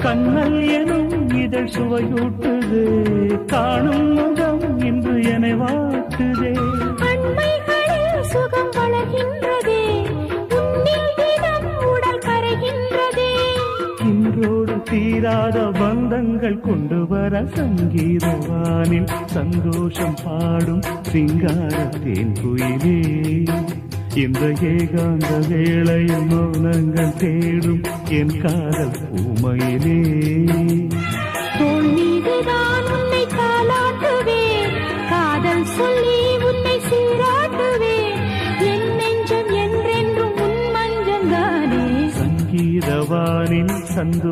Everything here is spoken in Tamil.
கண்ணல் எனும் இதழ் சுவையூட்டுது, காணும் முகம் இன்று என்னை வாட்டுதே. அண்மைகளில் சுகம் வளர்கின்றதே, உன்னில் தினம் உடல் கரைகின்றதே. இன்றோடு தீராத பந்தங்கள் கொண்டு வர சங்கீதவானில் சந்தோஷம் பாடும் சிங்கார தேன் குயிலே. இந்த ஏகாந்த வேளையில் மௌனங்கள் தேடும் என் காதல் பூமையிலே. தோள் மீதுதான் உன்னை தாலாட்டுவேன், காதல் சொல்லி உன்னை சீராட்டுவேன். என் நெஞ்சம் என்றென்றும் உன் மஞ்சம் தானே. சங்கீதவானில் சந்தோ